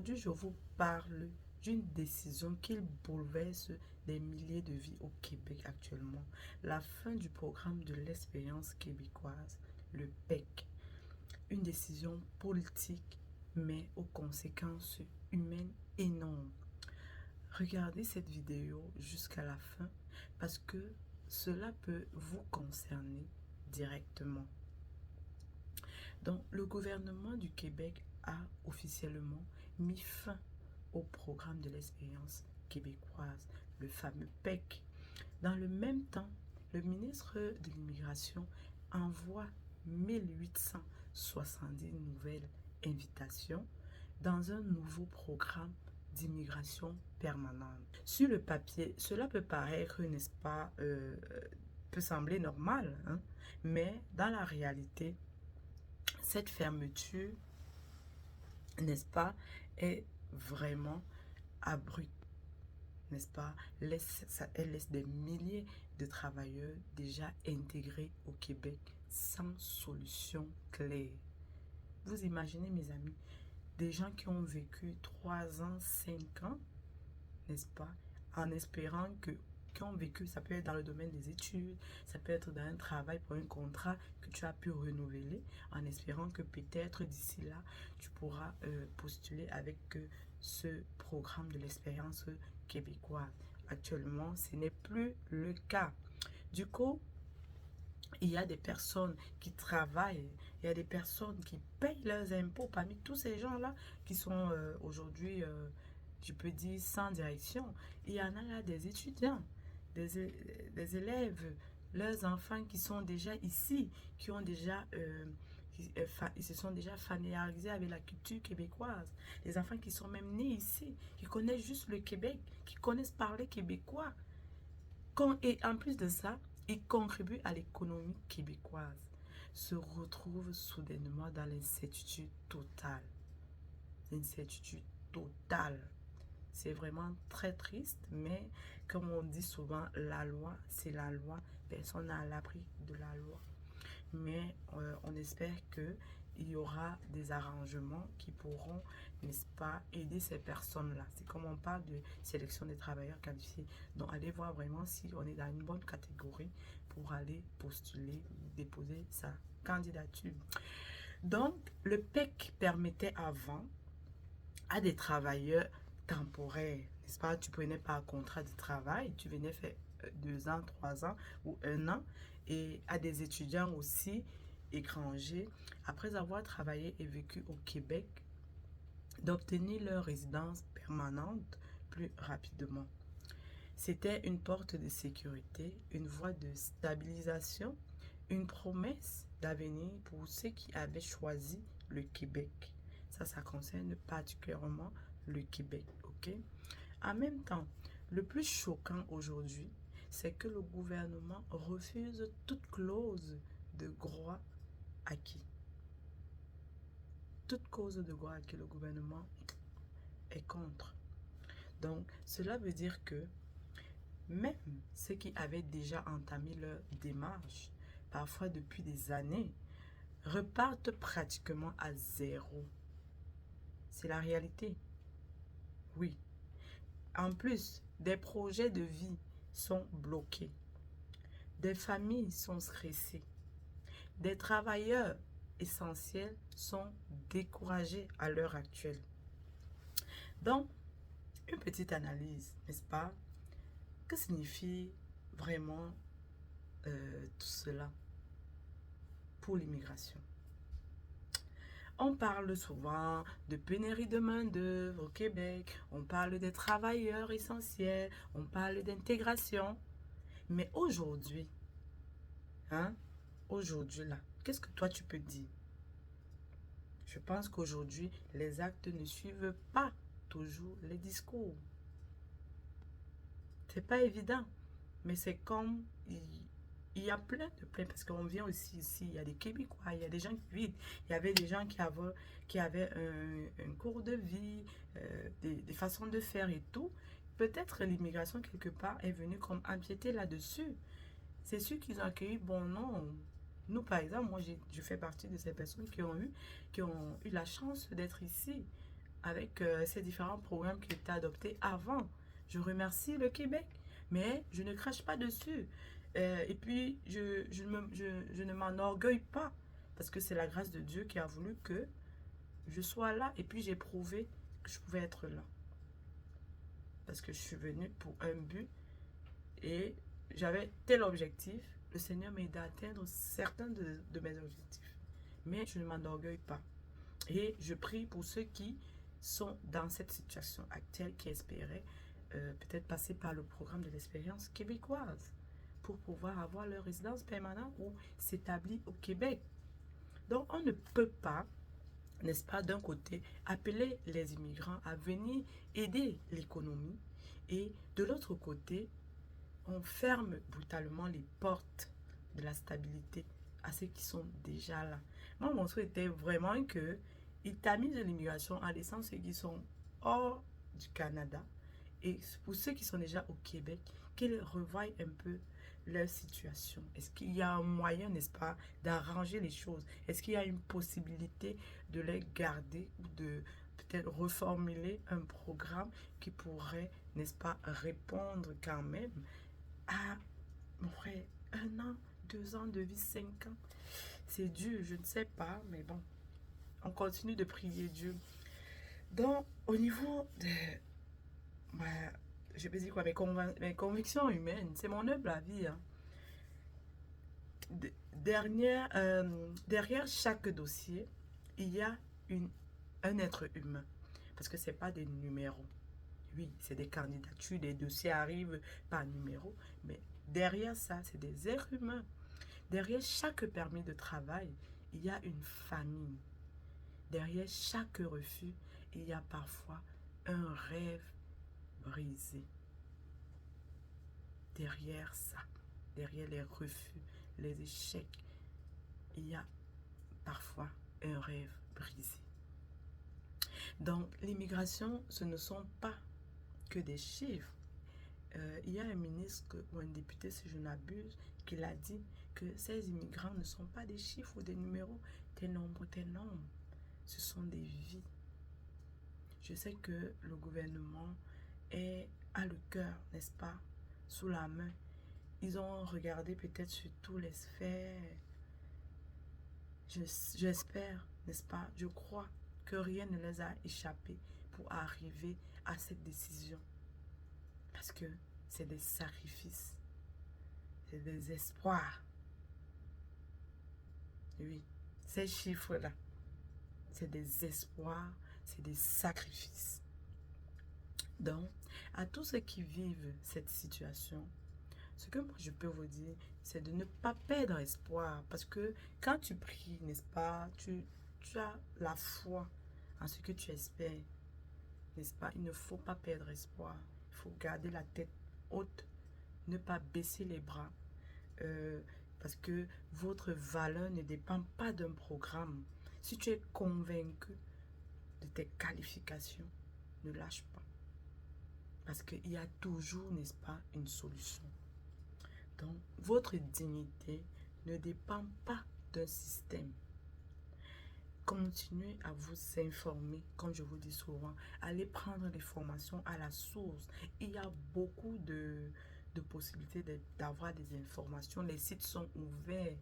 Aujourd'hui, je vous parle d'une décision qui bouleverse des milliers de vies au Québec actuellement. La fin du programme de l'expérience québécoise, le PEC. Une décision politique, mais aux conséquences humaines énormes. Regardez cette vidéo jusqu'à la fin parce que cela peut vous concerner directement. Donc, le gouvernement du Québec a officiellement mis fin au programme de l'expérience québécoise, le fameux PEC. Dans le même temps, le ministre de l'Immigration envoie 1870 nouvelles invitations dans un nouveau programme d'immigration permanente. Sur le papier, cela peut paraître, n'est-ce pas, peut sembler normal, hein, mais dans la réalité, cette fermeture, n'est-ce pas, est vraiment abrupte, n'est-ce pas? Elle laisse des milliers de travailleurs déjà intégrés au Québec sans solution claire. Vous imaginez, mes amis, des gens qui ont vécu 3 ans, 5 ans, n'est-ce pas, en espérant qui ont vécu, ça peut être dans le domaine des études, ça peut être dans un travail pour un contrat que tu as pu renouveler, en espérant que peut-être d'ici là, tu pourras postuler avec ce programme de l'expérience québécoise. Actuellement, ce n'est plus le cas. Du coup, il y a des personnes qui travaillent, il y a des personnes qui payent leurs impôts parmi tous ces gens-là qui sont aujourd'hui, je peux dire, sans direction. Il y en a là des étudiants, des élèves, leurs enfants qui sont déjà ici, qui ont déjà, ils se sont déjà familiarisés avec la culture québécoise. Les enfants qui sont même nés ici, qui connaissent juste le Québec, qui connaissent parler québécois. Et en plus de ça, ils contribuent à l'économie québécoise, se retrouvent soudainement dans l'incertitude totale. L'incertitude totale. C'est vraiment très triste, mais comme on dit souvent, la loi, c'est la loi. Personne n'a à l'abri de la loi. Mais on espère qu'il y aura des arrangements qui pourront, n'est-ce pas, aider ces personnes-là. C'est comme on parle de sélection des travailleurs qualifiés. Donc, allez voir vraiment si on est dans une bonne catégorie pour aller postuler ou déposer sa candidature. Donc, le PEC permettait avant à des travailleurs temporaires, n'est-ce pas? Tu prenais pas un contrat de travail, tu venais faire 2 ans, 3 ans ou 1 an, et à des étudiants aussi étrangers, après avoir travaillé et vécu au Québec, d'obtenir leur résidence permanente plus rapidement. C'était une porte de sécurité, une voie de stabilisation, une promesse d'avenir pour ceux qui avaient choisi le Québec. Ça concerne particulièrement le Québec, ok? En même temps, le plus choquant aujourd'hui, c'est que le gouvernement refuse toute clause de droit acquis. Toute cause de droit acquis, le gouvernement est contre. Donc, cela veut dire que même ceux qui avaient déjà entamé leur démarche, parfois depuis des années, repartent pratiquement à zéro. C'est la réalité. Oui. En plus, des projets de vie sont bloqués. Des familles sont stressées. Des travailleurs essentiels sont découragés à l'heure actuelle. Donc, une petite analyse, n'est-ce pas? Que signifie vraiment tout cela pour l'immigration? On parle souvent de pénurie de main-d'œuvre au Québec, on parle des travailleurs essentiels, on parle d'intégration. Mais aujourd'hui, hein, aujourd'hui là, qu'est-ce que toi tu peux dire? Je pense qu'aujourd'hui, les actes ne suivent pas toujours les discours. C'est pas évident, mais c'est comme il y a plein de plaintes parce qu'on vient aussi ici, il y a des Québécois, il y a des gens qui vivent, il y avait des gens qui avaient un cours de vie, des façons de faire et tout. Peut-être l'immigration quelque part est venue comme empiéter là-dessus. C'est sûr qu'ils ont accueilli, bon non. Nous, par exemple, moi, je fais partie de ces personnes qui ont eu la chance d'être ici avec ces différents programmes qui étaient adoptés avant. Je remercie le Québec, mais je ne crache pas dessus. Et puis, je ne m'enorgueille pas, parce que c'est la grâce de Dieu qui a voulu que je sois là. Et puis, j'ai prouvé que je pouvais être là. Parce que je suis venue pour un but et j'avais tel objectif. Le Seigneur m'a aidé à atteindre certains de mes objectifs. Mais je ne m'enorgueille pas. Et je prie pour ceux qui sont dans cette situation actuelle, qui espéraient peut-être passer par le programme de l'expérience québécoise pour pouvoir avoir leur résidence permanente ou s'établir au Québec. Donc, on ne peut pas, n'est-ce pas, d'un côté, appeler les immigrants à venir aider l'économie et de l'autre côté, on ferme brutalement les portes de la stabilité à ceux qui sont déjà là. Moi, mon souhait était vraiment que ils tamisent l'immigration en laissant ceux qui sont hors du Canada et pour ceux qui sont déjà au Québec, qu'ils revoient un peu leur situation. Est-ce qu'il y a un moyen, n'est-ce pas, d'arranger les choses? Est-ce qu'il y a une possibilité de les garder ou de peut-être reformuler un programme qui pourrait, n'est-ce pas, répondre quand même à, mon frère, 1 an, 2 ans de vie, 5 ans? C'est dur, je ne sais pas, mais bon, on continue de prier Dieu. Donc, au niveau de, je peux dire quoi, mes convictions humaines, c'est mon œuvre, la vie. Hein. Derrière chaque dossier, il y a un être humain. Parce que ce n'est pas des numéros. Oui, c'est des candidatures, des dossiers arrivent par numéro. Mais derrière ça, c'est des êtres humains. Derrière chaque permis de travail, il y a une famille. Derrière chaque refus, il y a parfois un rêve brisé. Derrière ça, derrière les refus, les échecs, il y a parfois un rêve brisé. Donc, l'immigration, ce ne sont pas que des chiffres. Il y a un ministre ou un député, si je n'abuse, qui l'a dit que ces immigrants ne sont pas des chiffres ou des numéros, des nombres, des nombres. Ce sont des vies. Je sais que le gouvernement a le cœur, n'est-ce pas, sous la main. Ils ont regardé peut-être sur tous les sphères. J'espère, n'est-ce pas, je crois que rien ne les a échappés pour arriver à cette décision. Parce que c'est des sacrifices, c'est des espoirs. Oui, ces chiffres-là, c'est des espoirs, c'est des sacrifices. Donc, à tous ceux qui vivent cette situation, ce que moi je peux vous dire, c'est de ne pas perdre espoir. Parce que quand tu pries, n'est-ce pas, tu as la foi en ce que tu espères, n'est-ce pas? Il ne faut pas perdre espoir. Il faut garder la tête haute, ne pas baisser les bras. Parce que votre valeur ne dépend pas d'un programme. Si tu es convaincu de tes qualifications, ne lâche pas. Parce qu'il y a toujours, n'est-ce pas, une solution. Donc, votre dignité ne dépend pas d'un système. Continuez à vous informer, comme je vous dis souvent. Allez prendre les formations à la source. Il y a beaucoup de possibilités d'avoir des informations. Les sites sont ouverts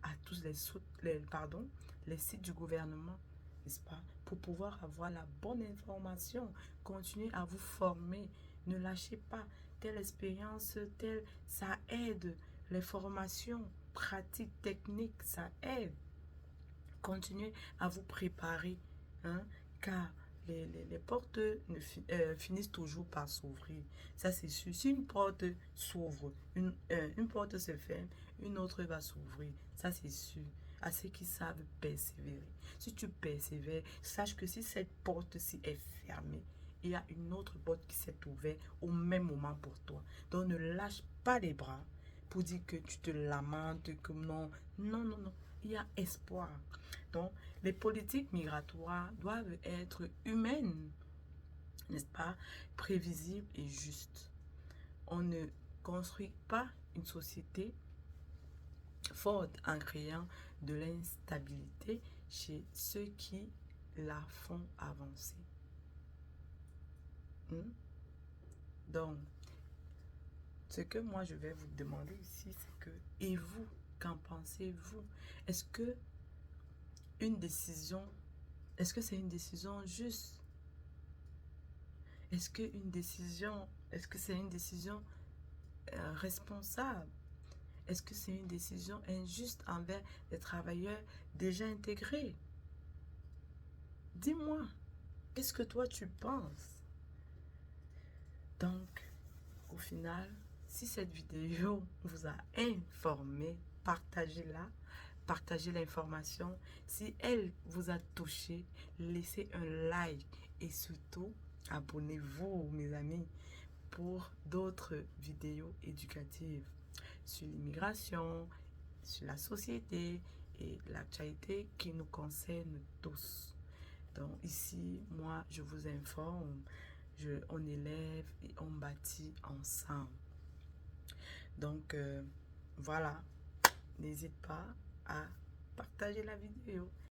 à tous les sites du gouvernement, n'est-ce pas, pour pouvoir avoir la bonne information. Continuez à vous former. Ne lâchez pas. Telle expérience, ça aide. Les formations pratiques, techniques, ça aide. Continuez à vous préparer, hein, car les portes finissent toujours par s'ouvrir. Ça, c'est sûr. Si une porte s'ouvre, une porte se ferme, une autre va s'ouvrir. Ça, c'est sûr. À ceux qui savent persévérer. Si tu persévères, sache que si cette porte-ci est fermée, il y a une autre porte qui s'est ouverte au même moment pour toi. Donc, ne lâche pas les bras pour dire que tu te lamentes, que non. Non, non, non. Il y a espoir. Donc, les politiques migratoires doivent être humaines, n'est-ce pas, prévisibles et justes. On ne construit pas une société forte en créant de l'instabilité chez ceux qui la font avancer. Hmm? Donc, ce que moi je vais vous demander ici, c'est que, et vous, qu'en pensez-vous? Est-ce que une décision, est-ce que c'est une décision juste? Est-ce que c'est une décision responsable? Est-ce que c'est une décision injuste envers les travailleurs déjà intégrés? Dis-moi, qu'est-ce que toi tu penses? Donc, au final, si cette vidéo vous a informé, partagez-la, partagez l'information. Si elle vous a touché, laissez un like et surtout, abonnez-vous, mes amis, pour d'autres vidéos éducatives sur l'immigration, sur la société et l'actualité qui nous concerne tous. Donc ici, moi, je vous informe, on élève et on bâtit ensemble. Donc, voilà, n'hésite pas à partager la vidéo.